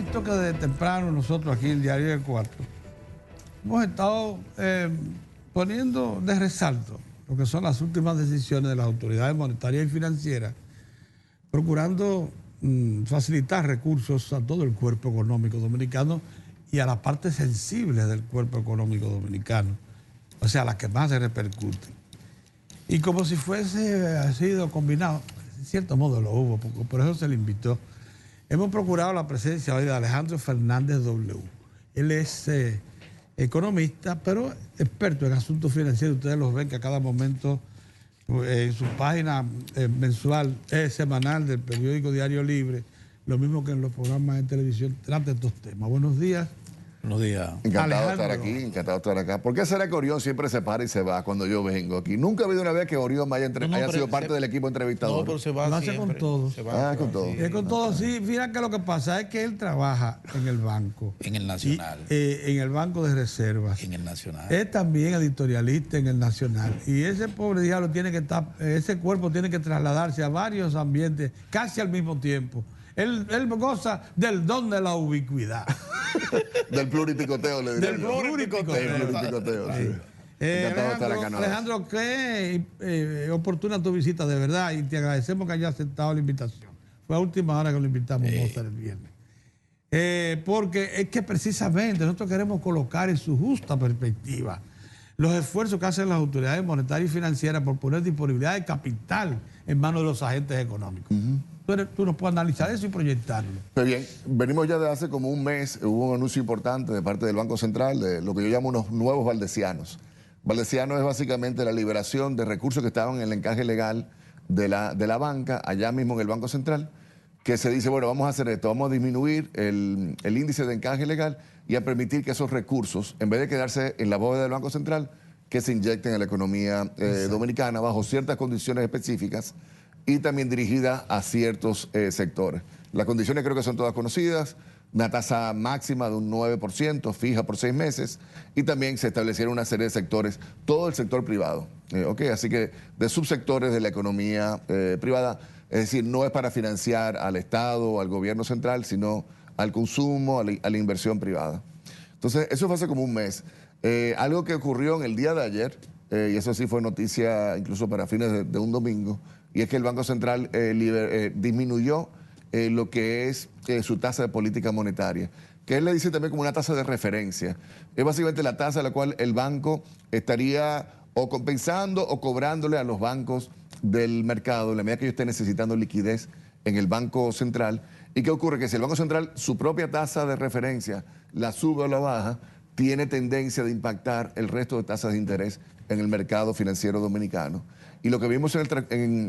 visto que desde temprano nosotros aquí en el Diario del 4 hemos estado poniendo de resalto lo que son las últimas decisiones de las autoridades monetarias y financieras, procurando facilitar recursos a todo el cuerpo económico dominicano y a la parte sensible del cuerpo económico dominicano, o sea, a las que más se repercuten. Y como si fuese sido combinado, en cierto modo lo hubo, por eso se le invitó. Hemos procurado la presencia hoy de Alejandro Fernández W. Él es economista, pero experto en asuntos financieros. Ustedes los ven que a cada momento en su página mensual, semanal del periódico Diario Libre, lo mismo que en los programas de televisión, trata estos temas. Buenos días. Buenos días. Encantado de estar aquí, encantado de estar acá. ¿Por qué será que Orión siempre se para y se va cuando yo vengo aquí? Nunca ha habido una vez que Orión haya sido parte del equipo entrevistador. No, pero se va lo hace siempre. con todos. Con todos. Es con todos, sí. Mira que lo que pasa es que él trabaja en el banco. En el Nacional. En el Banco de Reservas. En el Nacional. Es también editorialista en el Nacional. Y ese pobre diablo tiene que estar, ese cuerpo tiene que trasladarse a varios ambientes casi al mismo tiempo. Él goza del don de la ubicuidad. Del pluripicoteo, le diría. Del pluripicoteo. Del pluripicoteo, sí. Encantado de estar acá. Alejandro, qué oportuna tu visita, de verdad, y te agradecemos que hayas aceptado la invitación. Fue a última hora que lo invitamos Mozart el viernes. Porque es que precisamente nosotros queremos colocar en su justa perspectiva los esfuerzos que hacen las autoridades monetarias y financieras por poner disponibilidad de capital en manos de los agentes económicos. Tú nos puedes analizar eso y proyectarlo. Pues bien, venimos ya de hace como un mes, hubo un anuncio importante de parte del Banco Central de lo que yo llamo unos nuevos valdesianos. Valdesianos es básicamente la liberación de recursos que estaban en el encaje legal de la banca, allá mismo en el Banco Central, que se dice, bueno, vamos a hacer esto, vamos a disminuir el índice de encaje legal y a permitir que esos recursos, en vez de quedarse en la bóveda del Banco Central, que se inyecten en la economía dominicana bajo ciertas condiciones específicas y también dirigida a ciertos sectores. Las condiciones creo que son todas conocidas, una tasa máxima de un 9%, fija por 6 meses, y también se establecieron una serie de sectores, todo el sector privado, así que de subsectores de la economía privada, es decir, no es para financiar al Estado o al gobierno central, sino al consumo, a la inversión privada. Entonces, eso fue hace como un mes. Algo que ocurrió en el día de ayer, y eso sí fue noticia incluso para fines de un domingo, y es que el Banco Central disminuyó lo que es su tasa de política monetaria, que él le dice también como una tasa de referencia. Es básicamente la tasa a la cual el banco estaría o compensando o cobrándole a los bancos del mercado en la medida que ellos estén necesitando liquidez en el Banco Central. ¿Y qué ocurre? Que si el Banco Central, su propia tasa de referencia, la sube o la baja, tiene tendencia de impactar el resto de tasas de interés en el mercado financiero dominicano. Y lo que vimos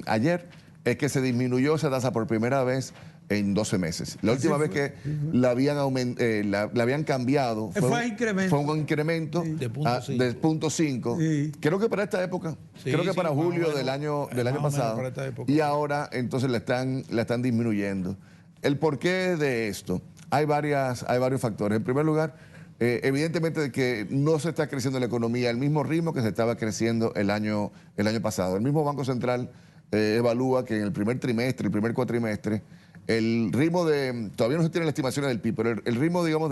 ayer es que se disminuyó esa tasa por primera vez en 12 meses. La última vez que la habían cambiado fue un incremento de 0.5. Sí. Creo que para esta época, creo que para julio del año pasado. Y ahora entonces la están disminuyendo. ¿El porqué de esto? Hay varios factores. En primer lugar, evidentemente que no se está creciendo la economía al mismo ritmo que se estaba creciendo el año pasado. El mismo Banco Central evalúa que en el primer trimestre, el primer cuatrimestre, el ritmo todavía no se tienen las estimaciones del PIB, pero el ritmo, digamos,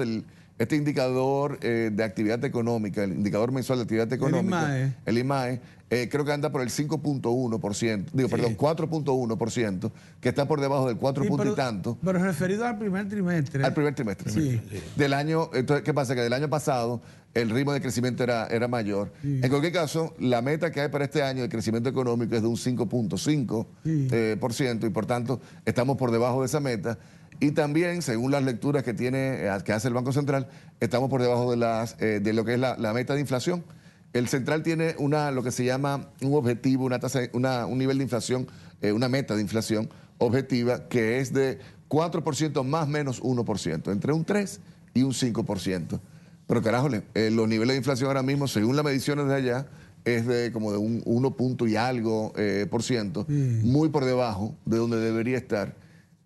este indicador de actividad económica, el indicador mensual de actividad económica, el IMAE, creo que anda por el 5.1%, perdón, 4.1%, que está por debajo del 4 punto y tanto. Pero referido al primer trimestre. Al primer trimestre. Sí. Del año, entonces, ¿qué pasa? Que del año pasado el ritmo de crecimiento era mayor. Sí. En cualquier caso, la meta que hay para este año de crecimiento económico es de un 5.5%, y por tanto estamos por debajo de esa meta. Y también, según las lecturas que hace el Banco Central, estamos por debajo de lo que es la meta de inflación. El Central tiene lo que se llama un objetivo, un nivel de inflación, una meta de inflación objetiva que es de 4% más menos 1%, entre un 3 y un 5%. Pero carajo, los niveles de inflación ahora mismo, según las mediciones de allá, es de como de un 1 punto y algo %, muy por debajo de donde debería estar.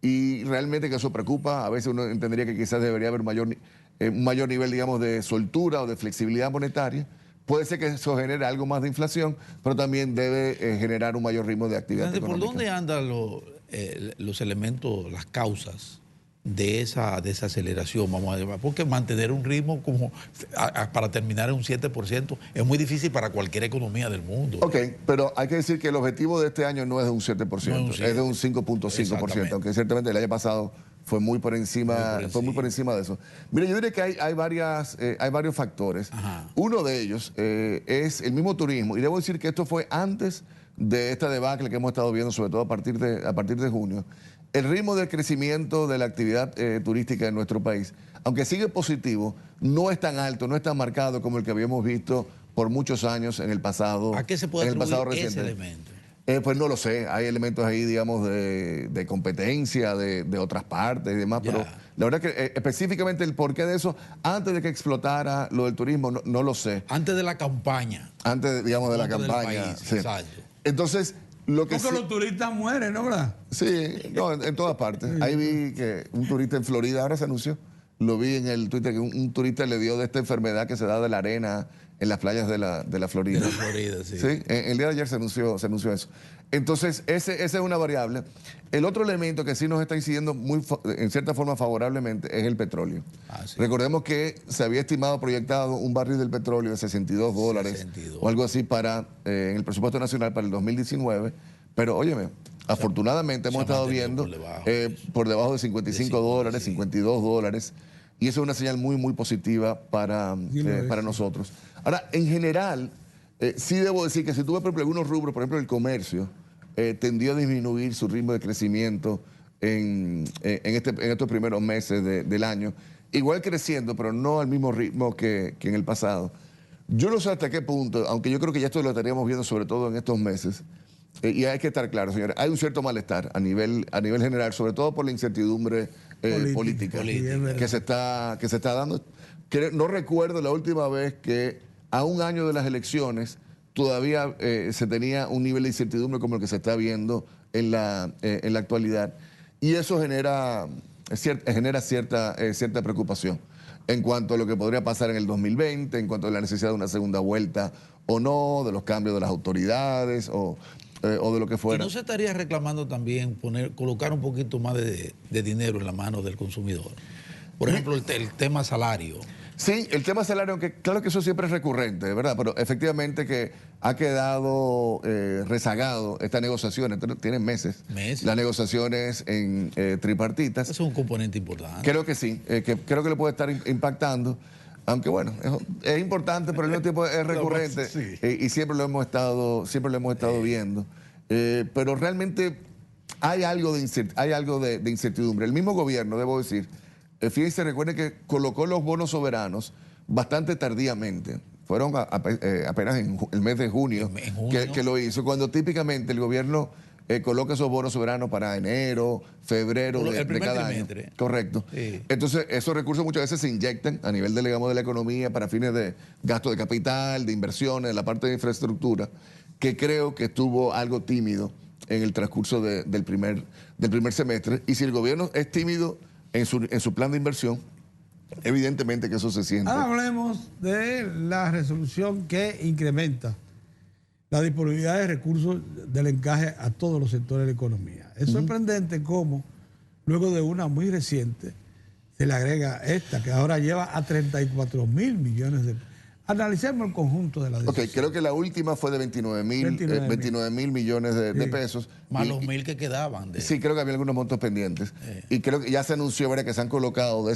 Y realmente que eso preocupa. A veces uno entendería que quizás debería haber un mayor nivel, digamos, de soltura o de flexibilidad monetaria. Puede ser que eso genere algo más de inflación, pero también debe generar un mayor ritmo de actividad económica. ¿Por dónde andan los elementos, las causas de esa desaceleración, vamos a llamar, porque mantener un ritmo como para terminar en un 7% es muy difícil para cualquier economía del mundo. Ok, pero hay que decir que el objetivo de este año no es de un 7%, No es un 7. es de un 5.5%, aunque ciertamente el año pasado fue muy por encima, fue muy por encima de eso. Mire, yo diría que hay varios factores. Ajá. Uno de ellos es el mismo turismo, y debo decir que esto fue antes de esta debacle que hemos estado viendo, sobre todo a partir de junio. El ritmo de crecimiento de la actividad turística en nuestro país, aunque sigue positivo, no es tan alto, no es tan marcado como el que habíamos visto por muchos años en el pasado. ¿A qué se puede atribuir ese reciente. elemento? Pues no lo sé, hay elementos ahí, digamos, de competencia de otras partes y demás, Ya. pero la verdad que específicamente el porqué de eso, antes de que explotara lo del turismo, no lo sé. Antes de la campaña. Antes, digamos, de la Antes del campaña. país, Sí. exacto. Entonces, lo que Porque sí, los turistas mueren, ¿no, verdad? sí, no, en todas partes. Ahí vi que un turista en Florida, ahora se anunció, lo vi en el Twitter, que un turista le dio de esta enfermedad que se da de la arena en las playas de la Florida. De la Florida, sí. Sí, el día de ayer se anunció eso. Entonces, esa es una variable. El otro elemento que sí nos está incidiendo en cierta forma favorablemente es el petróleo. Ah, sí. Recordemos que se había estimado, proyectado un barril del petróleo de $62 62. o algo así en el presupuesto nacional para el 2019. Pero, óyeme, afortunadamente hemos estado viendo por debajo de $55, sí. $52. Y eso es una señal muy, muy positiva para nosotros. Ahora, en general, sí debo decir que si tú ves, por ejemplo, algunos rubros, por ejemplo, el comercio, tendió a disminuir su ritmo de crecimiento en estos primeros meses del año. Igual creciendo, pero no al mismo ritmo que en el pasado. Yo no sé hasta qué punto, aunque yo creo que ya esto lo estaríamos viendo sobre todo en estos meses, y hay que estar claro, señores, hay un cierto malestar a nivel general, sobre todo por la incertidumbre política que se está dando. No recuerdo la última vez que a un año de las elecciones todavía se tenía un nivel de incertidumbre como el que se está viendo en la actualidad. Y eso genera cierta preocupación en cuanto a lo que podría pasar en el 2020, en cuanto a la necesidad de una segunda vuelta o no, de los cambios de las autoridades o de lo que fuera. ¿Y no se estaría reclamando también colocar un poquito más de dinero en la mano del consumidor? Por ejemplo, el tema salario. Sí, el tema salario, aunque claro que eso siempre es recurrente, ¿verdad? Pero efectivamente que ha quedado rezagado estas negociaciones, tienen meses. Las negociaciones en tripartitas. Eso es un componente importante. Creo que sí, creo que le puede estar impactando. Aunque bueno, es importante, pero al mismo tiempo es recurrente y siempre lo hemos estado viendo. Pero realmente hay algo de incertidumbre. El mismo gobierno, debo decir, fíjense, recuerden que colocó los bonos soberanos bastante tardíamente. Fueron apenas en el mes de junio, que lo hizo, cuando típicamente el gobierno coloca esos bonos soberanos para enero, febrero de cada año. Correcto. Sí. Entonces, esos recursos muchas veces se inyectan a nivel de la economía para fines de gasto de capital, de inversiones, de la parte de infraestructura, que creo que estuvo algo tímido en el transcurso del primer semestre. Y si el gobierno es tímido en su plan de inversión, evidentemente que eso se siente. Ahora hablemos de la resolución que incrementa la disponibilidad de recursos del encaje a todos los sectores de la economía. Es sorprendente cómo, luego de una muy reciente, se le agrega esta, que ahora lleva a 34.000 millones de pesos. Analicemos el conjunto de la decisión. Ok, creo que la última fue de 29.000 millones de pesos. Más los 1.000 que quedaban. Sí, creo que había algunos montos pendientes. Y creo que ya se anunció, ¿verdad?, que se han colocado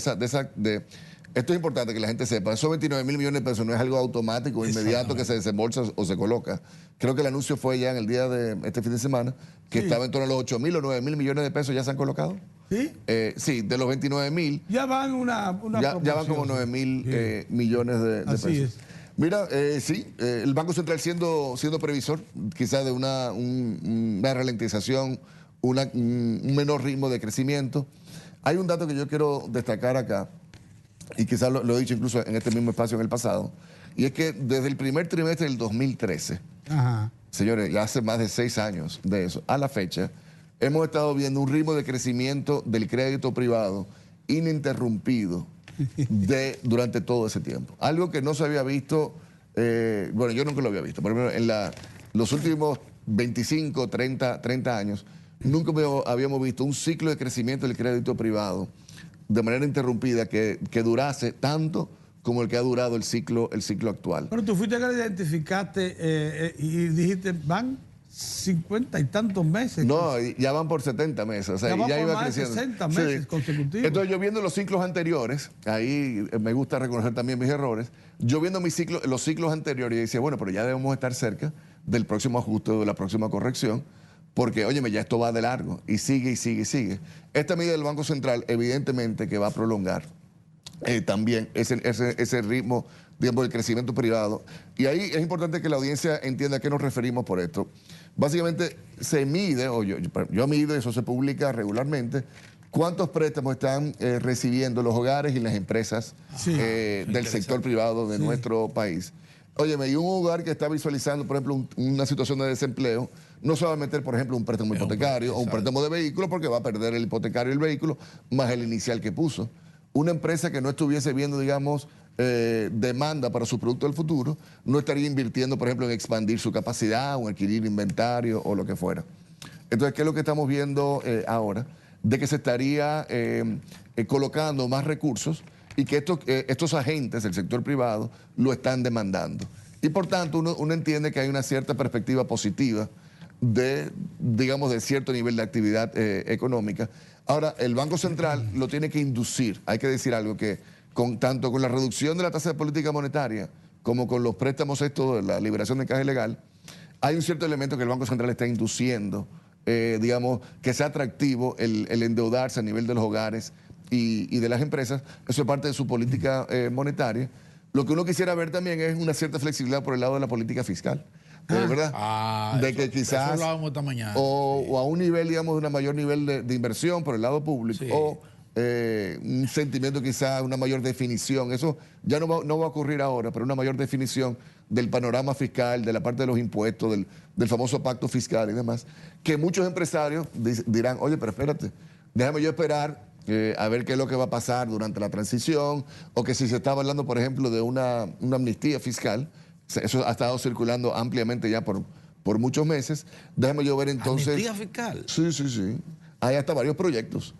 esto es importante que la gente sepa. Esos 29.000 millones de pesos no es algo automático, inmediato, que se desembolsa o se coloca. Creo que el anuncio fue ya en el día de este fin de semana, que estaba en torno a los 8.000 o 9.000 millones de pesos ya se han colocado. ¿Sí? Sí, de los 29.000. Ya van ya van como 9.000 millones de pesos. Así es. Mira, el Banco Central siendo previsor, quizás de una ralentización, un menor ritmo de crecimiento. Hay un dato que yo quiero destacar acá, y quizás lo he dicho incluso en este mismo espacio en el pasado, y es que desde el primer trimestre del 2013, señores, ya hace más de 6 años de eso, a la fecha, hemos estado viendo un ritmo de crecimiento del crédito privado ininterrumpido durante todo ese tiempo. Algo que no se había visto, bueno, yo nunca lo había visto, por ejemplo, en los últimos 25, 30 años, nunca habíamos visto un ciclo de crecimiento del crédito privado de manera interrumpida que durase tanto como el que ha durado el ciclo actual. Pero tú fuiste que lo identificaste y dijiste, van 50 y tantos meses. No, ya van por 70 meses. O sea, ya ya por iba más de creciendo. 60 meses consecutivos. Entonces, yo viendo los ciclos anteriores, ahí me gusta reconocer también mis errores. Yo viendo los ciclos anteriores, y decía, bueno, pero ya debemos estar cerca del próximo ajuste o de la próxima corrección, porque, óyeme, ya esto va de largo y sigue y sigue y sigue. Esta medida del Banco Central, evidentemente, que va a prolongar también ese ritmo, digamos, del crecimiento privado. Y ahí es importante que la audiencia entienda a qué nos referimos por esto. Básicamente se mide, o yo mido, eso se publica regularmente, cuántos préstamos están recibiendo los hogares y las empresas del sector privado de nuestro país. Óyeme, y un hogar que está visualizando, por ejemplo, una situación de desempleo, no se va a meter, por ejemplo, un préstamo hipotecario o un préstamo de vehículo porque va a perder el hipotecario y el vehículo más el inicial que puso. Una empresa que no estuviese viendo, digamos, demanda para su producto del futuro, no estaría invirtiendo, por ejemplo, en expandir su capacidad o adquirir inventario o lo que fuera. Entonces, ¿qué es lo que estamos viendo ahora? De que se estaría colocando más recursos y que estos agentes del sector privado lo están demandando. Y por tanto, uno entiende que hay una cierta perspectiva positiva digamos, de cierto nivel de actividad económica. Ahora, el Banco Central lo tiene que inducir. Hay que decir algo que tanto con la reducción de la tasa de política monetaria como con los préstamos estos de la liberación de encaje legal, hay un cierto elemento que el Banco Central está induciendo, digamos, que sea atractivo el endeudarse a nivel de los hogares y de las empresas. Eso es parte de su política monetaria. Lo que uno quisiera ver también es una cierta flexibilidad por el lado de la política fiscal. ¿Verdad? De que quizás eso hablábamos esta mañana, o a un nivel, digamos, de un mayor nivel de inversión por el lado público, o un sentimiento quizás, una mayor definición. Eso ya no va a ocurrir ahora, pero una mayor definición del panorama fiscal, de la parte de los impuestos, del famoso pacto fiscal y demás, que muchos empresarios dirán, oye, pero espérate, déjame yo esperar a ver qué es lo que va a pasar durante la transición, o que si se estaba hablando, por ejemplo, de una amnistía fiscal. Eso ha estado circulando ampliamente ya por muchos meses. Déjame yo ver entonces. ¿Amnistía fiscal? Sí. Hay hasta varios proyectos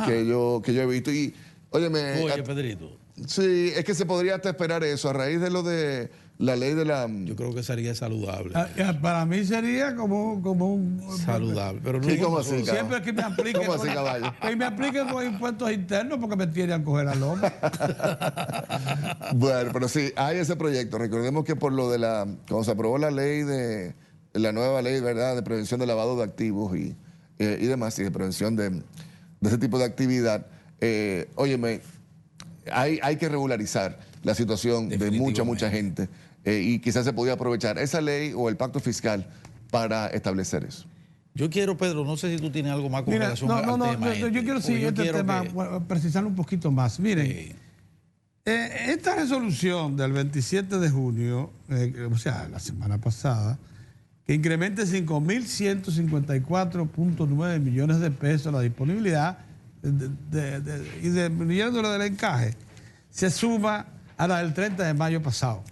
que yo he visto. Y, óyeme. Oye, Pedrito. Sí, es que se podría hasta esperar eso a raíz de lo de la ley de la. Yo creo que sería saludable. Para mí sería como un. Saludable. Pero no, sí, ¿cómo así, siempre que me apliquen. ¿Cómo así, caballo? Que me apliquen con impuestos internos porque me tienen a coger al hombre. Bueno, pero sí, hay ese proyecto. Recordemos que por lo de cuando se aprobó la ley la nueva ley, ¿verdad?, de prevención del lavado de activos y demás, y de prevención de ese tipo de actividad, óyeme, hay que regularizar la situación de mucha gente y quizás se podía aprovechar esa ley o el pacto fiscal para establecer eso. Yo quiero, Pedro, no sé si tú tienes algo más con relación al tema. Yo quiero seguir este tema, precisarlo un poquito más. Miren, esta resolución del 27 de junio, o sea, la semana pasada, que incremente 5.154.9 millones de pesos la disponibilidad y disminuyendo del encaje, se suma a la del 30 de mayo pasado,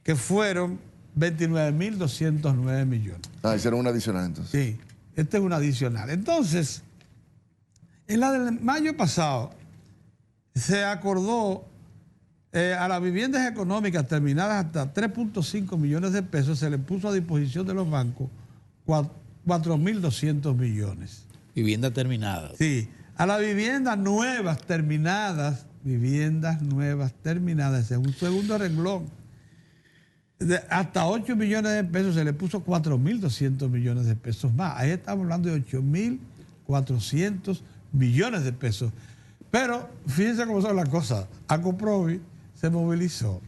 que fueron 29.209 millones. Hicieron una adicional entonces. Sí, este es un adicional. Entonces, en la del mayo pasado, se acordó a las viviendas económicas terminadas hasta 3.5 millones de pesos, se le puso a disposición de los bancos 4.200 millones. Vivienda terminada. Sí, a las viviendas nuevas terminadas, en un segundo renglón, hasta 8 millones de pesos se le puso 4.200 millones de pesos más. Ahí estamos hablando de 8.400 millones de pesos. Pero fíjense cómo son las cosas. Acoprovi se movilizó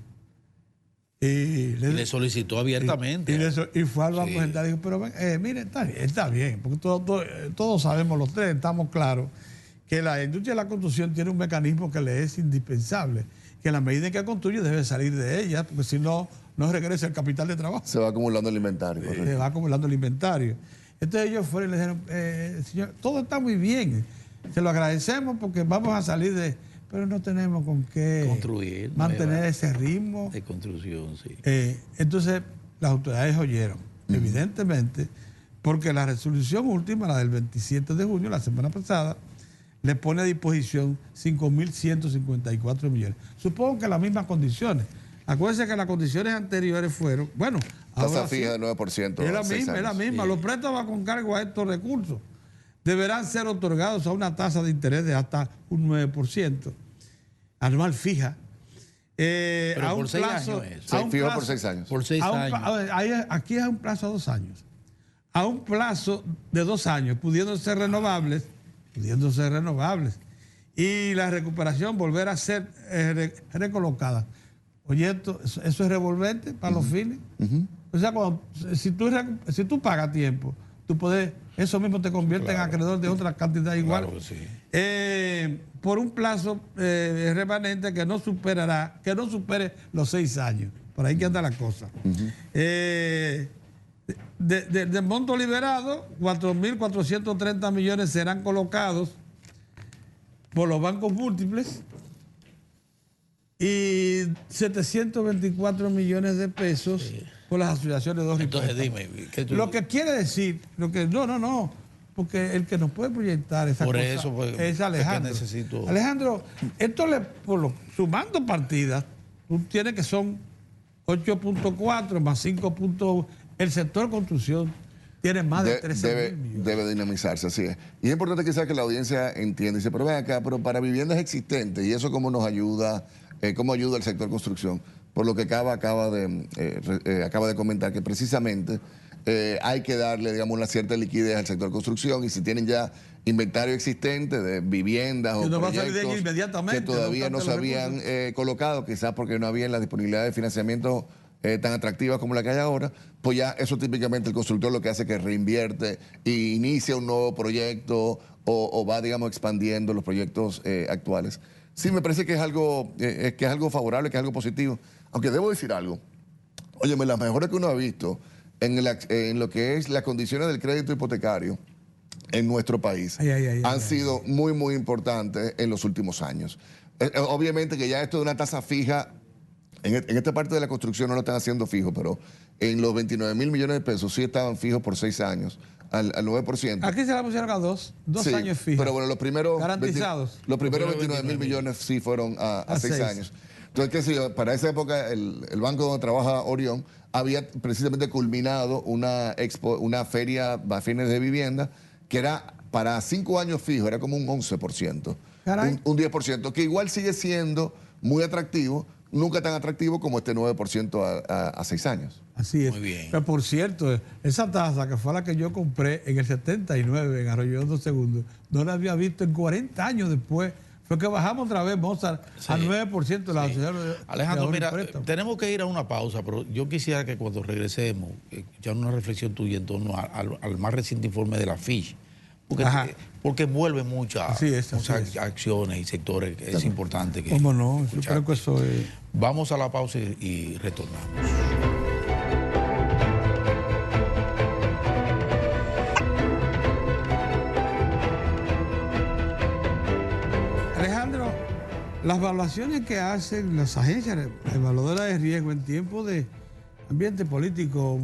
y le solicitó abiertamente. Y fue al Banco Central y dijo, pero mire, está bien, porque todos sabemos los tres, estamos claros que la industria de la construcción tiene un mecanismo que le es indispensable, que en la medida en que construye debe salir de ella, porque si no, no regresa el capital de trabajo. Se va acumulando el inventario. Se va acumulando el inventario. Entonces ellos fueron y le dijeron, señor, todo está muy bien, se lo agradecemos porque vamos a salir pero no tenemos con qué construir, mantener ese ritmo de construcción, sí. Entonces las autoridades oyeron, evidentemente, porque la resolución última, la del 27 de junio, la semana pasada, le pone a disposición 5.154 millones. Supongo que las mismas condiciones. Acuérdense que las condiciones anteriores fueron, bueno, tasa fija de 9%. Es la misma. Sí. Los préstamos con cargo a estos recursos deberán ser otorgados a una tasa de interés de hasta un 9%, anual fija. Pero a por un 6 plazo, años es. Sí, fijo por 6 años. Por 6 años. Aquí es a un plazo de 2 años. A un plazo de 2 años, pudiendo ser renovables. Y la recuperación volver a ser recolocada. Oye, eso es revolvente para los fines. O sea, si tú pagas tiempo, tú puedes, eso mismo te convierte en acreedor de otra cantidad igual. Claro que sí. Por un plazo remanente que no supere los 6 años. Por ahí que anda la cosa. Del monto liberado, 4.430 millones serán colocados por los bancos múltiples y 724 millones de pesos por las asociaciones de dos. Entonces dime, lo que quiere decir, no, porque el que nos puede proyectar esa por cosa eso, pues, es Alejandro. Alejandro, sumando partidas, tú tienes que son 8.4 más 5. El sector construcción tiene más de 13 millones. Debe dinamizarse, así es. Y es importante quizás que la audiencia entienda y dice, pero ven acá, pero para viviendas existentes, ¿y eso cómo nos ayuda? ¿Cómo ayuda el sector construcción? Por lo que acaba de comentar, que precisamente hay que darle, digamos, una cierta liquidez al sector construcción, y si tienen ya inventario existente de viviendas o proyectos que todavía no se habían colocado, quizás porque no había la disponibilidad de financiamiento tan atractivas como la que hay ahora, pues ya eso típicamente el constructor lo que hace es que reinvierte e inicia un nuevo proyecto o va, digamos, expandiendo los proyectos actuales. Sí, me parece que es algo favorable, que es algo positivo. Aunque debo decir algo. Óyeme, las mejoras que uno ha visto en lo que es las condiciones del crédito hipotecario en nuestro país han sido muy, muy importantes en los últimos años. Obviamente que ya esto de una tasa fija, en esta parte de la construcción no lo están haciendo fijo, pero en los 29.000 millones de pesos sí estaban fijos por 6 años, al 9%. Aquí se la pusieron a dos sí, años fijos. Pero bueno, los primeros garantizados. Los primeros 29.000 millones sí fueron a 6 años. Entonces, qué sé yo, para esa época el banco donde trabaja Orión había precisamente culminado una feria a fines de vivienda que era para 5 años fijos, era como un 11%. Un 10%, que igual sigue siendo muy atractivo, nunca tan atractivo como este 9% a 6 años. Así es. Muy bien. Pero por cierto, esa tasa que fue la que yo compré en el 79 en Arroyo Hondo II, no la había visto en 40 años después. Fue que bajamos otra vez, Mozart, al 9% de la sociedad. Alejandro, mira, tenemos que ir a una pausa, pero yo quisiera que cuando regresemos, ya una reflexión tuya en torno al más reciente informe de la FISH, porque envuelve muchas acciones y sectores que es importante que... ¿Cómo no? Yo creo que eso es... Vamos a la pausa y retornamos. Alejandro, las evaluaciones que hacen las agencias evaluadoras de riesgo en tiempos de ambiente político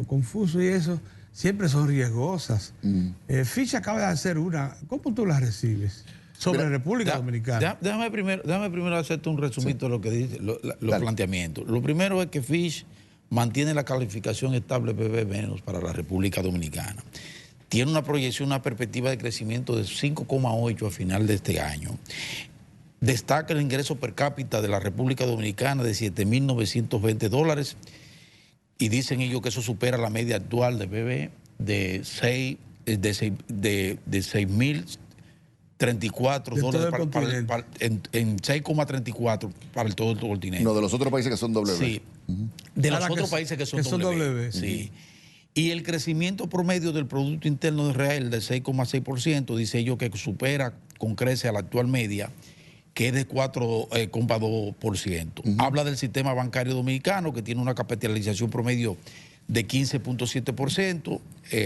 confuso y eso, siempre son riesgosas. Fitch acaba de hacer una. ¿Cómo tú la recibes? Sobre República Dominicana. Déjame primero hacerte un resumito de lo que dice los planteamientos. Lo primero es que Fitch mantiene la calificación estable BB- para la República Dominicana. Tiene una proyección, una perspectiva de crecimiento de 5,8 a final de este año. Destaca el ingreso per cápita de la República Dominicana de $7.920 y dicen ellos que eso supera la media actual de BB de 6.034 en 6,34 para todo el continente. No, de los otros países que son W. Sí, de los otros países que son W. Sí. Y el crecimiento promedio del Producto Interno Real de 6,6%, dice ellos que supera con crece a la actual media, que es de 4,2%. Habla del sistema bancario dominicano, que tiene una capitalización promedio de 15,7%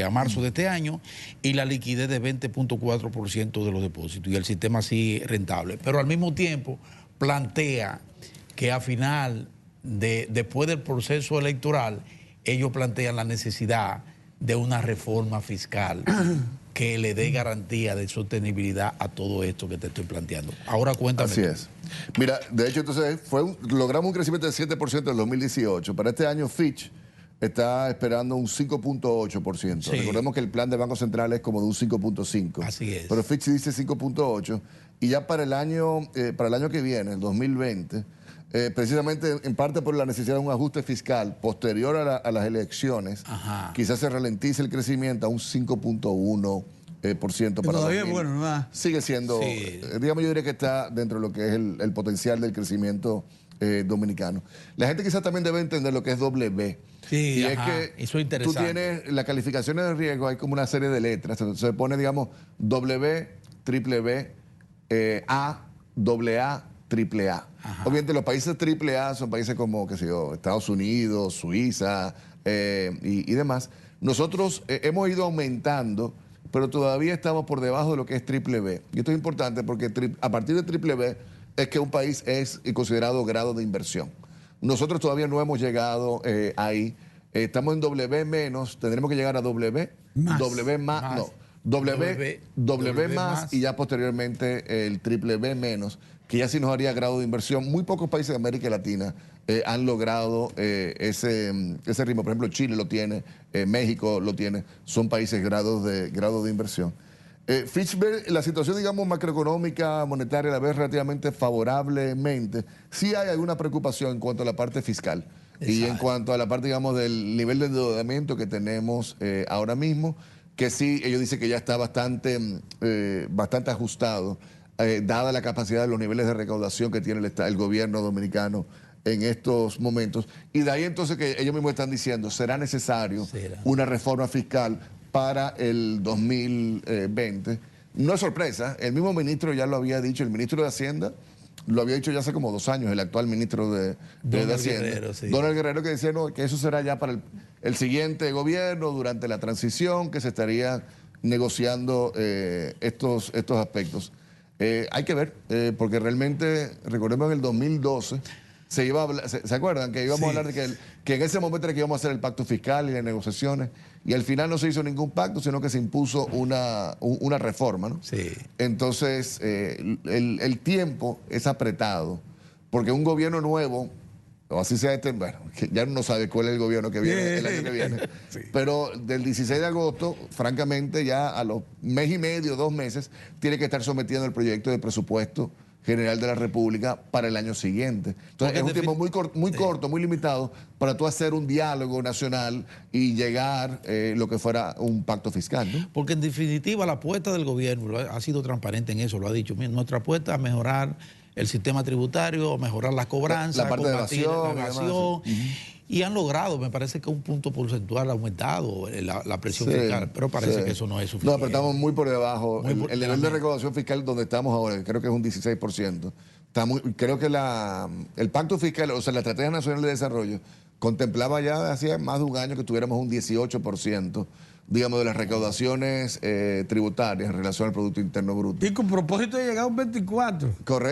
a marzo de este año, y la liquidez de 20,4% de los depósitos, y el sistema así rentable. Pero al mismo tiempo plantea que a final, después del proceso electoral, ellos plantean la necesidad de una reforma fiscal que le dé garantía de sostenibilidad a todo esto que te estoy planteando. Ahora cuéntame. Así es. Mira, de hecho, entonces logramos un crecimiento del 7% en el 2018. Para este año, Fitch está esperando un 5.8%. Sí. Recordemos que el plan del Banco Central es como de un 5.5%. Así es. Pero Fitch dice 5.8%. Y ya para el año que viene, el 2020, precisamente en parte por la necesidad de un ajuste fiscal posterior a las elecciones, Ajá. quizás se ralentice el crecimiento a un 5.1%. Para todavía 2000. es bueno, ¿no? Sigue siendo, Sí. digamos, yo diría que está dentro de lo que es el potencial del crecimiento dominicano. La gente quizás también debe entender lo que es W. Sí, y ajá, es que eso es interesante. tú tienes las calificaciones de riesgo, hay como una serie de letras. Se pone, digamos, W, triple B, A, doble A, triple A. Ajá. Obviamente los países triple A son países como, qué sé yo, Estados Unidos, Suiza y demás. Nosotros hemos ido aumentando, pero todavía estamos por debajo de lo que es triple B. Y esto es importante porque a partir de triple B es que un país es considerado grado de inversión. Nosotros todavía no hemos llegado ahí. Estamos en W menos, tendremos que llegar a W Más. W más, Más. no, W más y ya posteriormente el triple B menos, que ya sí nos haría grado de inversión. Muy pocos países de América Latina han logrado ese ritmo. Por ejemplo, Chile lo tiene, México lo tiene, son países grado de inversión. Fitch ve la situación, digamos, macroeconómica, monetaria, la ve relativamente favorablemente. Sí hay alguna preocupación en cuanto a la parte fiscal. Exacto. Y en cuanto a la parte, digamos, del nivel de endeudamiento que tenemos ahora mismo, que sí, ellos dicen que ya está bastante ajustado, dada la capacidad de los niveles de recaudación que tiene el gobierno dominicano en estos momentos. Y de ahí entonces que ellos mismos están diciendo, será necesario una reforma fiscal para el 2020. No es sorpresa, el mismo ministro ya lo había dicho, el ministro de Hacienda lo había dicho ya hace como 2 años, el actual ministro de Hacienda, Guerrero, sí. Donald Guerrero, que decía que eso será ya para el siguiente gobierno, durante la transición, que se estaría negociando estos aspectos. Hay que ver, porque realmente, recordemos en el 2012, ¿se acuerdan? Que íbamos a hablar de que en ese momento era que íbamos a hacer el pacto fiscal y las negociaciones, y al final no se hizo ningún pacto, sino que se impuso una reforma, ¿no? Sí. Entonces, el tiempo es apretado, porque un gobierno nuevo, o así sea bueno, que ya no sabe cuál es el gobierno que viene el año que viene, Sí. pero del 16 de agosto, francamente, ya a los mes y medio, 2 meses, tiene que estar sometiendo el proyecto de presupuesto general de la República para el año siguiente. Entonces, es un tiempo muy corto, muy limitado, para tú hacer un diálogo nacional y llegar lo que fuera un pacto fiscal, ¿no? Porque en definitiva la apuesta del gobierno ha sido transparente en eso, lo ha dicho. Mira, nuestra apuesta es mejorar el sistema tributario, mejorar las cobranzas, La parte de combatir la evasión y han logrado, me parece que un punto porcentual ha aumentado la presión fiscal, pero parece que eso no es suficiente. No, pero estamos muy por debajo. El nivel de debajo. recaudación fiscal donde estamos ahora, creo que es un 16%. Creo que el pacto fiscal, o sea, la Estrategia Nacional de Desarrollo, contemplaba ya hacía más de un año que tuviéramos un 18%, digamos, de las recaudaciones tributarias en relación al Producto Interno Bruto. Y con propósito de llegar a un 24.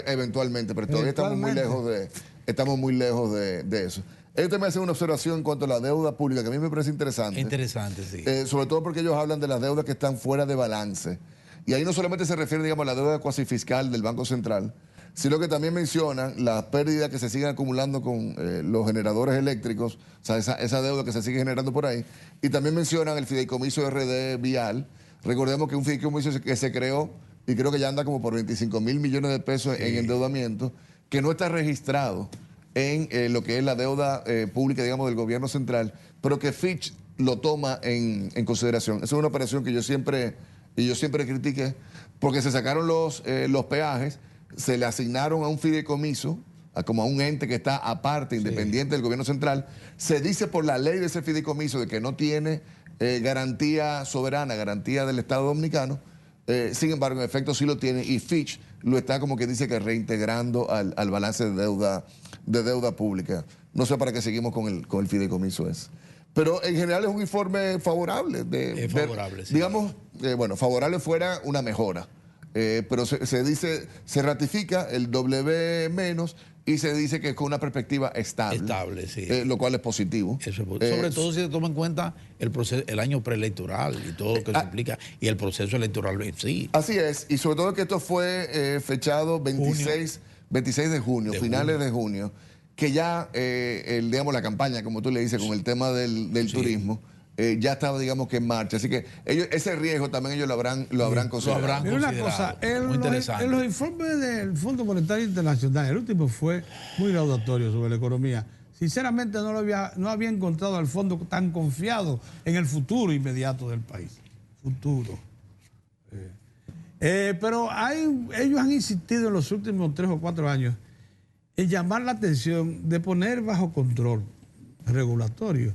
Eventualmente, pero todavía estamos muy lejos de eso. Ellos también hacen una observación en cuanto a la deuda pública, que a mí me parece interesante. Interesante, sí. Sobre todo porque ellos hablan de las deudas que están fuera de balance. Y ahí no solamente se refiere, digamos, a la deuda cuasi fiscal del Banco Central, sino que también mencionan las pérdidas que se siguen acumulando con los generadores eléctricos, o sea, esa deuda que se sigue generando por ahí. Y también mencionan el fideicomiso RD Vial. Recordemos que un fideicomiso que se creó y creo que ya anda como por 25 mil millones de pesos en endeudamiento, que no está registrado en lo que es la deuda pública, digamos, del gobierno central, pero que Fitch lo toma en consideración. Esa es una operación que yo siempre critiqué, porque se sacaron los peajes, se le asignaron a un fideicomiso, como a un ente que está aparte, independiente del gobierno central. Se dice por la ley de ese fideicomiso de que no tiene garantía soberana, garantía del Estado dominicano. Sin embargo, en efecto sí lo tiene, y Fitch lo está, como que dice, que reintegrando al balance de deuda pública. No sé para qué seguimos con el fideicomiso ese. Pero en general es un informe favorable. Es favorable, sí. Digamos, favorable fuera una mejora. pero se dice, se ratifica el W menos y se dice que es con una perspectiva estable. Estable, sí. Lo cual es positivo. Eso es sobre todo si se toma en cuenta el proceso, el año preelectoral y todo lo que se implica, y el proceso electoral en sí. Así es, y sobre todo que esto fue fechado 26 de junio, finales de junio, que ya, digamos, la campaña, como tú le dices, con el tema del turismo, ya estaba, digamos, que en marcha. Así que ellos, ese riesgo también ellos lo habrán considerado. Mira una cosa, muy interesante. en los informes del Fondo Monetario Internacional, el último fue muy laudatorio sobre la economía. Sinceramente no había encontrado al fondo tan confiado en el futuro inmediato del país. Futuro. Pero ellos han insistido en los últimos 3 o 4 años en llamar la atención de poner bajo control regulatorio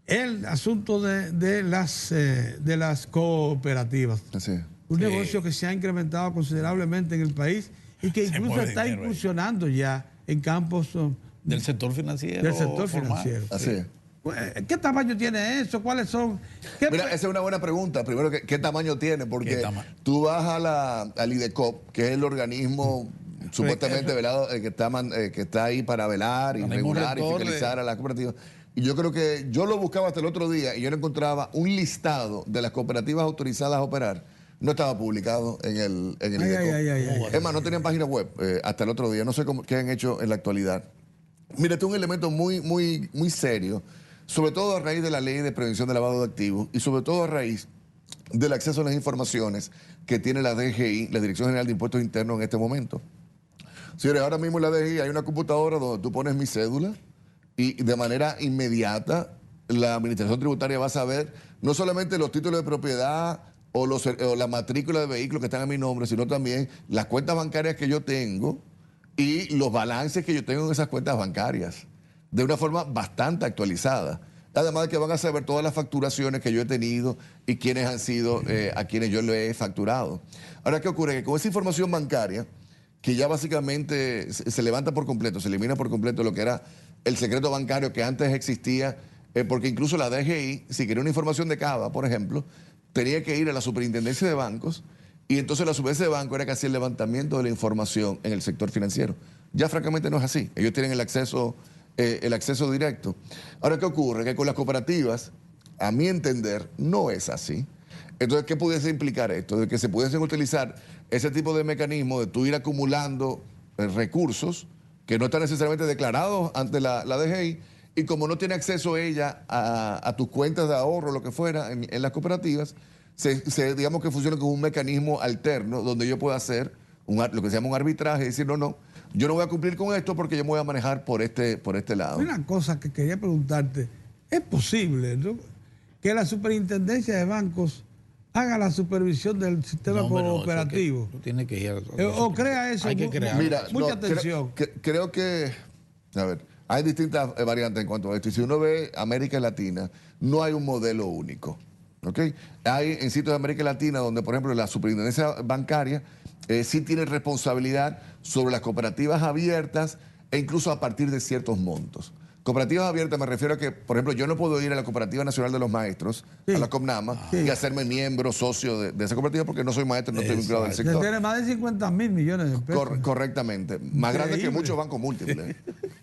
el asunto de las cooperativas. Así. Un negocio que se ha incrementado considerablemente en el país y que incluso está incursionando ya en campos del sector financiero. Del sector financiero. Así es. ¿Qué tamaño tiene eso? ¿Cuáles son? Mira, esa es una buena pregunta. Primero, ¿qué tamaño tiene? Porque tú vas al IDECOP, que es el organismo supuestamente velado, que está ahí para velar y regular y fiscalizar a las cooperativas. Y yo creo que yo lo buscaba hasta el otro día y yo no encontraba un listado de las cooperativas autorizadas a operar. No estaba publicado en el IDECOP. Es más, no tenían página web hasta el otro día. No sé qué han hecho en la actualidad. Mira, este es un elemento muy serio, sobre todo a raíz de la ley de prevención de lavado de activos y sobre todo a raíz del acceso a las informaciones que tiene la DGI, la Dirección General de Impuestos Internos, en este momento. Señores, ahora mismo en la DGI hay una computadora donde tú pones mi cédula y de manera inmediata la Administración Tributaria va a saber no solamente los títulos de propiedad o la matrícula de vehículos que están a mi nombre, sino también las cuentas bancarias que yo tengo y los balances que yo tengo en esas cuentas bancarias, de una forma bastante actualizada. Además de que van a saber todas las facturaciones que yo he tenido y quiénes han sido a quienes yo le he facturado. Ahora, ¿qué ocurre? Que con esa información bancaria, que ya básicamente se levanta por completo, se elimina por completo lo que era el secreto bancario que antes existía, porque incluso la DGI, si quería una información de Cava, por ejemplo, tenía que ir a la superintendencia de bancos y entonces la superintendencia de bancos era que hacía el levantamiento de la información en el sector financiero. Ya francamente no es así. Ellos tienen el acceso directo. Ahora, ¿qué ocurre? Que con las cooperativas, a mi entender, no es así. Entonces, ¿qué pudiese implicar esto? De que se pudiesen utilizar ese tipo de mecanismo de tú ir acumulando recursos que no están necesariamente declarados ante la DGI, y como no tiene acceso ella a tus cuentas de ahorro, lo que fuera, en las cooperativas, digamos que funciona como un mecanismo alterno donde yo pueda hacer lo que se llama un arbitraje y decir, no, yo no voy a cumplir con esto porque yo me voy a manejar por este lado. Una cosa que quería preguntarte, ¿es posible, ¿no?, que la superintendencia de bancos haga la supervisión del sistema cooperativo? No tiene que ir o crea eso. Hay que crear. Mira, mucha atención. Creo que, a ver, hay distintas variantes en cuanto a esto. Y si uno ve América Latina, no hay un modelo único. ¿Ok? Hay en sitios de América Latina donde, por ejemplo, la superintendencia bancaria sí tiene responsabilidad sobre las cooperativas abiertas e incluso a partir de ciertos montos. Cooperativas abiertas me refiero a que, por ejemplo, yo no puedo ir a la Cooperativa Nacional de los Maestros, a la COPNAMA, y hacerme miembro, socio de esa cooperativa porque no soy maestro, no estoy vinculado al sector. Tiene más de 50 mil millones de pesos. Correctamente. Más grande que muchos bancos múltiples.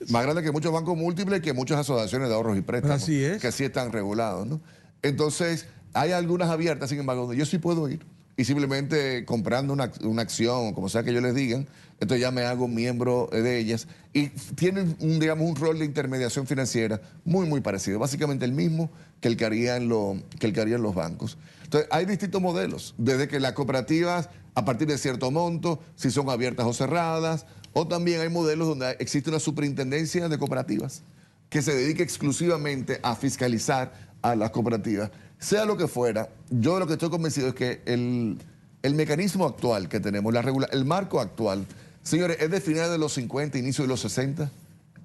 Más grande que muchos bancos múltiples y que muchas asociaciones de ahorros y préstamos. Así es. Que así están regulados, ¿no? Entonces, hay algunas abiertas, sin embargo, donde yo sí puedo ir. Y simplemente comprando una acción, como sea que ellos les digan, entonces ya me hago miembro de ellas. Y tienen, un rol de intermediación financiera muy parecido. Básicamente el mismo que el que harían los bancos. Entonces, hay distintos modelos. Desde que las cooperativas, a partir de cierto monto, si son abiertas o cerradas, o también hay modelos donde existe una superintendencia de cooperativas que se dedique exclusivamente a fiscalizar a las cooperativas. Sea lo que fuera, yo de lo que estoy convencido es que el mecanismo actual que tenemos, el marco actual, señores, es de finales de los 50, inicio de los 60,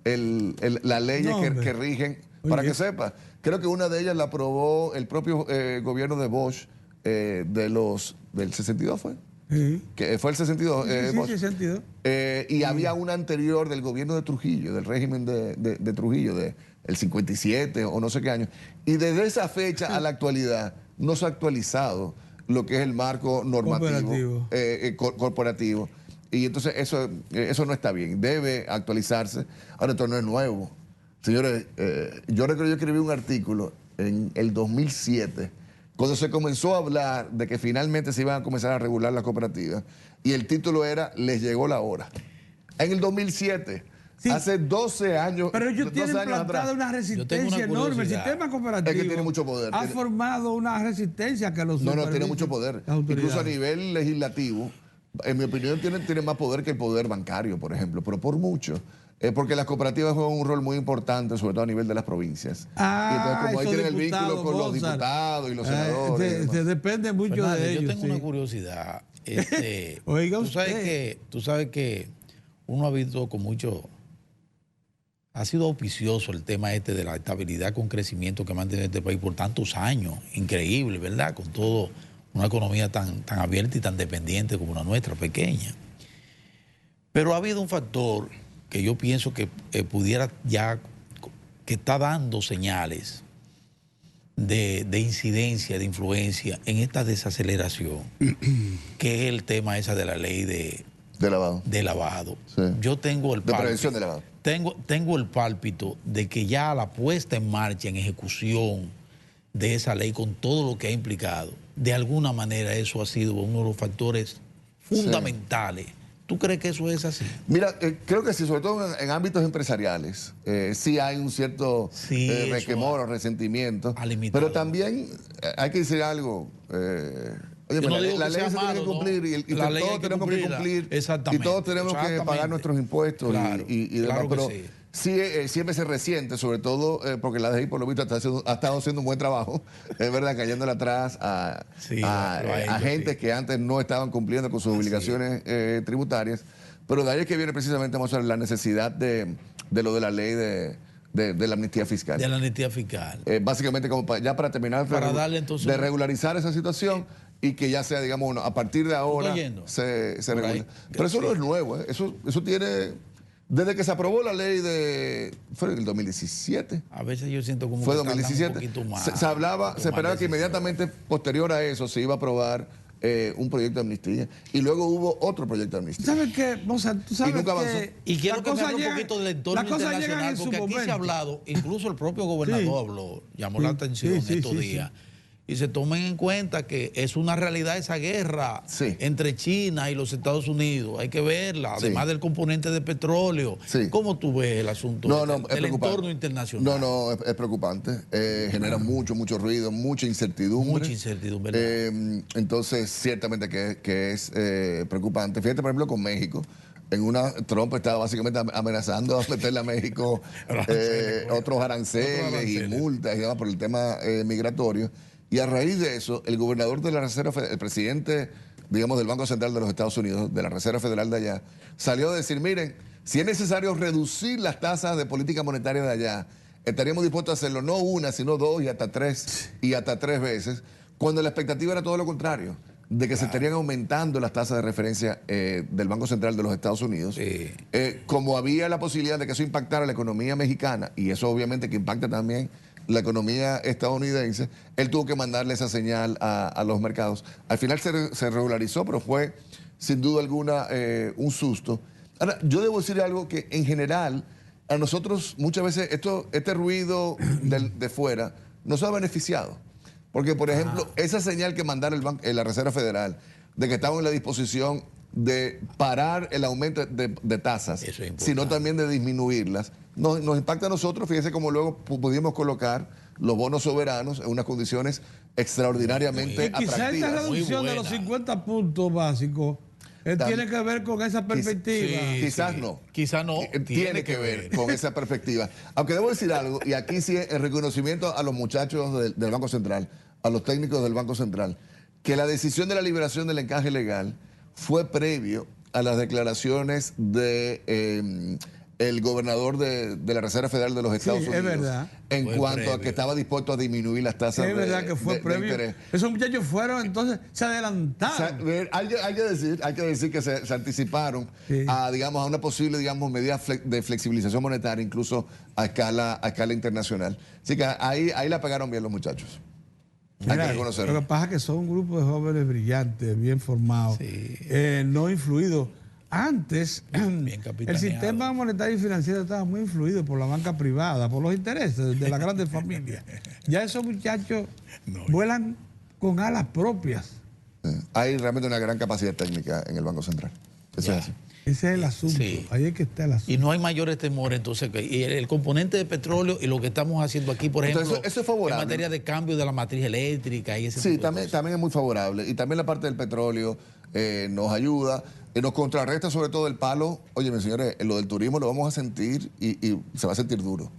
las leyes que rigen, para que sepa. Creo que una de ellas la aprobó el propio gobierno de Bosch, del 62 fue. Sí. Que fue el 62. Sí, 62. Y había una anterior del gobierno de Trujillo, del régimen de Trujillo, el 57 o no sé qué año. Y desde esa fecha a la actualidad no se ha actualizado lo que es el marco normativo corporativo. Y entonces eso no está bien, debe actualizarse. Ahora, esto no es nuevo. Señores, yo recuerdo yo escribí un artículo en el 2007, cuando se comenzó a hablar de que finalmente se iban a comenzar a regular las cooperativas, y el título era "Les llegó la hora". En el 2007, sí, hace 12 años. Pero ellos tienen plantada una resistencia enorme. El sistema cooperativo es que tiene mucho poder. Ha formado una resistencia que los No, tiene mucho poder. Incluso a nivel legislativo, en mi opinión, tiene más poder que el poder bancario, por ejemplo, pero por mucho. Porque las cooperativas juegan un rol muy importante, sobre todo a nivel de las provincias. Y entonces, como ahí tienen el vínculo con los diputados y los senadores. Se depende mucho de ellos. Yo tengo una curiosidad. Oiga, tú sabes que uno ha visto con mucho. Ha sido auspicioso el tema de la estabilidad con crecimiento que mantiene este país por tantos años. Increíble, ¿verdad? Con todo una economía tan abierta y tan dependiente como la nuestra, pequeña. Pero ha habido un factor que yo pienso que pudiera ya, que está dando señales de incidencia, de influencia en esta desaceleración, que es el tema esa de la ley de lavado. Sí. Yo tengo el pálpito. De prevención de lavado. Tengo el pálpito de que ya la puesta en marcha, en ejecución de esa ley, con todo lo que ha implicado, de alguna manera eso ha sido uno de los factores fundamentales. Sí. ¿Tú crees que eso es así? Mira, creo que sí, sobre todo en ámbitos empresariales, sí hay un cierto requemor o resentimiento, pero también hay que decir algo. Oye, la ley se tiene que cumplir, ¿no? y todos tenemos que cumplir, y todos tenemos que pagar nuestros impuestos, claro, y demás, claro, pero sí, siempre se resiente, sobre todo porque la DGI por lo visto ha estado haciendo un buen trabajo, es verdad, cayéndole atrás a gente que antes no estaban cumpliendo con sus obligaciones tributarias, pero de ahí es que viene precisamente la necesidad de lo de la ley de la amnistía fiscal. De la amnistía fiscal. Básicamente como ya para terminar de regularizar esa situación, y que ya sea, digamos, a partir de ahora se regula. Pero eso no es nuevo, eso tiene... Desde que se aprobó la ley fue en el 2017. A veces yo siento como fue que 2017. Un poquito más, se esperaba que inmediatamente posterior a eso se iba a aprobar un proyecto de amnistía. Y luego hubo otro proyecto de amnistía. ¿Sabes qué, Mozart? Tú sabes y nunca avanzó. Y quiero que me hable un poquito del entorno internacional, porque aquí se ha hablado, incluso el propio gobernador habló, llamó la atención estos días. Y se tomen en cuenta que es una realidad esa guerra entre China y los Estados Unidos. Hay que verla, además del componente de petróleo. ¿Cómo tú ves el asunto del entorno internacional? No, es preocupante. Genera mucho ruido, mucha incertidumbre. Mucha incertidumbre. Entonces, ciertamente que es preocupante. Fíjate, por ejemplo, con México. Trump estaba básicamente amenazando a meterle a México otros aranceles y multas y demás por el tema migratorio. Y a raíz de eso, el gobernador de la Reserva Federal, el presidente, digamos, del Banco Central de los Estados Unidos, de la Reserva Federal de allá, salió a decir, miren, si es necesario reducir las tasas de política monetaria de allá, estaríamos dispuestos a hacerlo no una, sino dos y hasta tres veces, cuando la expectativa era todo lo contrario, de que se estarían aumentando las tasas de referencia del Banco Central de los Estados Unidos. Como había la posibilidad de que eso impactara la economía mexicana, y eso obviamente que impacta también la economía estadounidense, él tuvo que mandarle esa señal a los mercados. Al final se regularizó, pero fue sin duda alguna un susto. Ahora, yo debo decir algo que en general a nosotros muchas veces este ruido de fuera nos ha beneficiado. Porque, por ejemplo, esa señal que mandara la Reserva Federal de que estamos en la disposición de parar el aumento de tasas, sino también de disminuirlas, nos impacta a nosotros. Fíjese cómo luego pudimos colocar los bonos soberanos en unas condiciones extraordinariamente atractivas. Quizá esta reducción de los 50 puntos básicos tiene que ver con esa perspectiva. Quizás no. Quizás no. Tiene que ver con esa perspectiva. Aunque debo decir algo, y aquí sí el reconocimiento a los muchachos del Banco Central, a los técnicos del Banco Central, que la decisión de la liberación del encaje legal fue previo a las declaraciones de el gobernador de la Reserva Federal de los Estados Unidos. Es verdad. En cuanto a que estaba dispuesto a disminuir las tasas de interés. Es verdad que fue previo. Esos muchachos fueron, entonces, se adelantaron. Hay que decir que se anticiparon a, digamos, a una posible, digamos, medida de flexibilización monetaria, incluso a escala internacional. Así que ahí la pegaron bien los muchachos. Hay que Mira, reconocerlo. lo que pasa es que son un grupo de jóvenes brillantes, bien formados, Sí. no influidos. Antes, Bien el capitaneado. sistema monetario y financiero estaba muy influido por la banca privada, por los intereses de las grandes familias. Ya esos muchachos vuelan con alas propias. Hay realmente una gran capacidad técnica en el Banco Central. Eso Ya. es así. Ese es el asunto. Sí. Ahí es que está el asunto. Y no hay mayores temores, entonces, y el componente de petróleo y lo que estamos haciendo aquí, por ejemplo, Entonces, eso es favorable. en materia de cambio de la matriz eléctrica y ese Sí, tipo de también, cosas. también es muy favorable. Y también la parte del petróleo nos ayuda, nos contrarresta sobre todo el palo. Oye, mis señores, en lo del turismo lo vamos a sentir y se va a sentir duro. O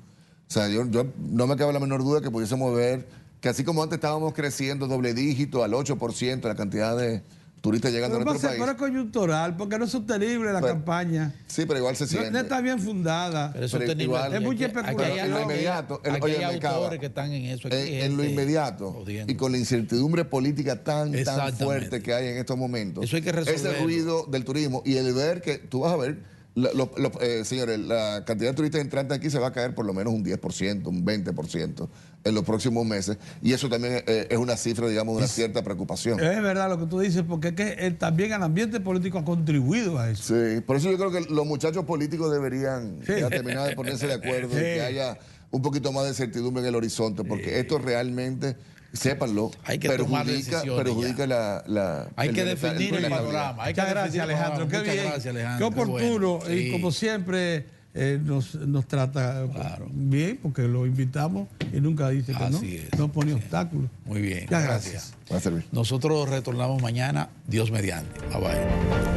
sea, yo no me cabe la menor duda que pudiésemos ver que así como antes estábamos creciendo doble dígito al 8% la cantidad de turistas llegando a Pero nuestro es país. coyuntural, porque no es sostenible la Pero- campaña. Sí, pero igual se No, siente. no está bien fundada. Pero es Pero sostenible. igual- Aquí Es mucha hay- aquí especulación. hay- En lo aquí hay- inmediato, aquí oye, hay me cago. autores que están en eso. Aquí hay En lo gente inmediato jodiendo. y con la incertidumbre política tan Exactamente. fuerte que hay en estos momentos. Eso hay que Ese resolverlo. ruido del turismo y el ver que tú vas a ver, señores, la cantidad de turistas entrantes aquí se va a caer por lo menos un 10%, un 20% en los próximos meses. Y eso también es una cifra, digamos, de una cierta preocupación. Es verdad lo que tú dices, porque es que también el ambiente político ha contribuido a eso. Sí, por eso yo creo que los muchachos políticos deberían Sí. ya terminar de ponerse de acuerdo y Sí. que haya un poquito más de certidumbre en el horizonte, porque esto realmente, sépanlo, Hay que tomar decisiones perjudica la Hay que bienestar, definir el bienestar. panorama. Hay que Muchas gracias, definir el Alejandro. panorama. Qué Muchas bien. gracias, Alejandro. Qué oportuno. Bueno, Y sí. como siempre, nos trata bien, porque lo invitamos y nunca dice que no. Así es. No pone obstáculos. Muy bien. Muchas gracias. Va a servir. Nosotros retornamos mañana, Dios mediante. Bye bye.